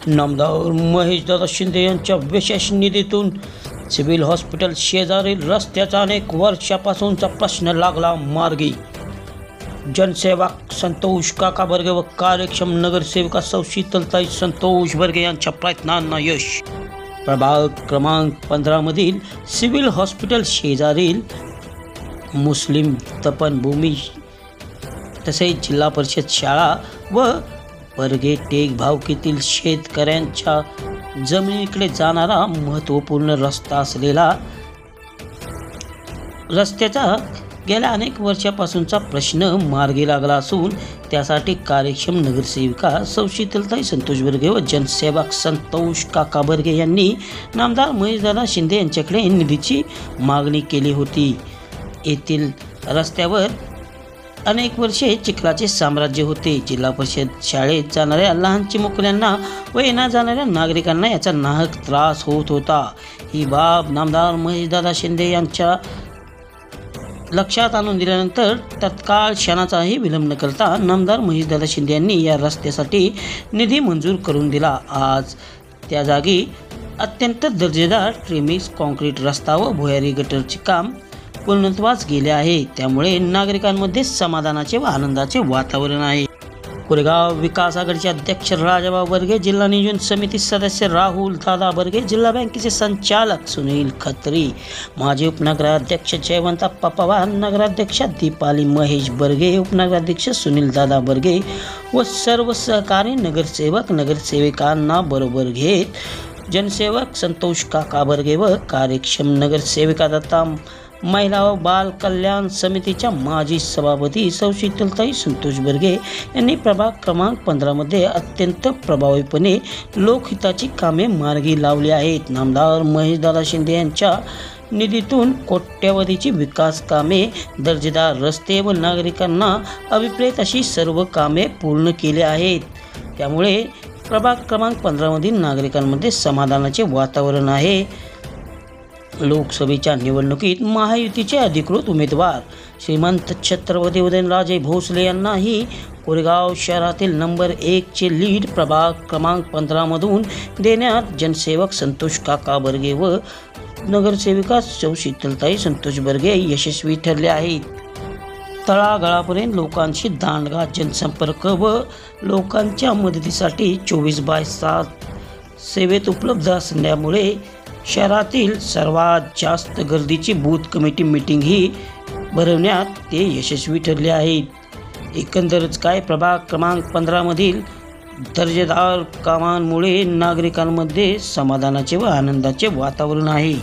नामदार महेशदादा शिंदे यांच्या विशेष निधीतून सिव्हिल हॉस्पिटल शेजारील रस्त्याचा अनेक वर्षापासूनचा प्रश्न लागला मार्गी। जनसेवक संतोष काका बर्गे व कार्यक्षम नगरसेविका सौ शीतलताई संतोष बर्गे यांच्या प्रयत्नांना यश। प्रभाग क्रमांक 15 मधील सिव्हिल हॉस्पिटल शेजारील मुस्लिम तपनभूमी तसेच जिल्हा परिषद शाळा व बर्गे टेक भावकीतील शेतकऱ्यांच्या जमिनीकडे जाणारा महत्त्वपूर्ण रस्ता असलेला रस्त्याचा गेल्या अनेक वर्षापासूनचा प्रश्न मार्गी लागला असून त्यासाठी कार्यक्षम नगरसेविका सौ शीतलताई संतोष बर्गे व जनसेवक संतोष काका बर्गे यांनी नामदार महेशदादा शिंदे यांच्याकडे निधीची मागणी केली होती। येथील रस्त्यावर अनेक वर्षे चिखलाचे साम्राज्य होते। जिल्हा परिषद शाळेत जाणाऱ्या लहान चिमुकल्यांना व येण्या जाणाऱ्या नागरिकांना याचा नाहक त्रास होत होता। ही बाब नामदार महेशदादा शिंदे यांच्या लक्षात आणून दिल्यानंतर तत्काळ क्षणाचाही विलंब न करता नामदार महेशदादा शिंदे यांनी या रस्त्यासाठी निधी मंजूर करून दिला। आज त्या जागी अत्यंत दर्जेदार ट्रिमिक्स कॉन्क्रीट रस्ता व भुयारी गटरचे काम पूर्णत्वास गेले आहे। त्यामुळे नागरिकांमध्ये समाधानाचे व आनंदाचे वातावरण आहे। कोरेगाव विकास आघाडीचे अध्यक्ष राजाभाऊ बर्गे, जिल्हा नियोजन समिती सदस्य राहुल दादा बर्गे, जिल्हा बँकेचे संचालक सुनील खत्री, माजी उपनगराध्यक्ष जयवंतप्पा पवार, नगराध्यक्षा दीपाली महेश बर्गे, उपनगराध्यक्ष सुनील दादा बर्गे व सर्व सहकारी नगरसेवक नगरसेविकांना बरोबर घेत जनसेवक संतोष काका बर्गे व कार्यक्षम नगरसेविका दत्ता महिला व बाल कल्याण समितीच्या माजी सभापती सौ शीतलताई संतोष बर्गे यांनी प्रभाग क्रमांक 15 मध्ये अत्यंत प्रभावीपणे लोकहिताची कामे मार्गी लावली आहेत। नामदार महेशदादा शिंदे यांच्या निधीतून कोट्यवधीची विकास कामे, दर्जेदार रस्ते व नागरिकांना अभिप्रेत अशी सर्व कामे पूर्ण केली आहेत। त्यामुळे प्रभाग क्रमांक 15 मधील नागरिकांमध्ये समाधानाचे वातावरण आहे। लोकसभेच्या निवडणुकीत महायुतीचे अधिकृत उमेदवार श्रीमंत छत्रपती उदयनराजे भोसले यांनाही कोरेगाव शहरातील नंबर 1 चे लीड प्रभाग क्रमांक 15 मधून देण्यात जनसेवक संतोष काका बर्गे व नगरसेविका सौ शीतलताई संतोष बर्गे यशस्वी ठरले आहेत। तळागाळापर्यंत लोकांशी दांडगा जनसंपर्क व लोकांच्या मदतीसाठी 24/7 सेवेत उपलब्ध असल्यामुळे शहरातील सर्वात जास्त गर्दीची बूथ कमिटी मीटिंग ही भरवण्यात ते यशस्वी ठरले आहेत। एकंदरच काय प्रभाग क्रमांक 15 मधील दर्जेदार कामांमुळे नागरिकांमध्ये समाधानाचे व आनंदाचे वातावरण आहे।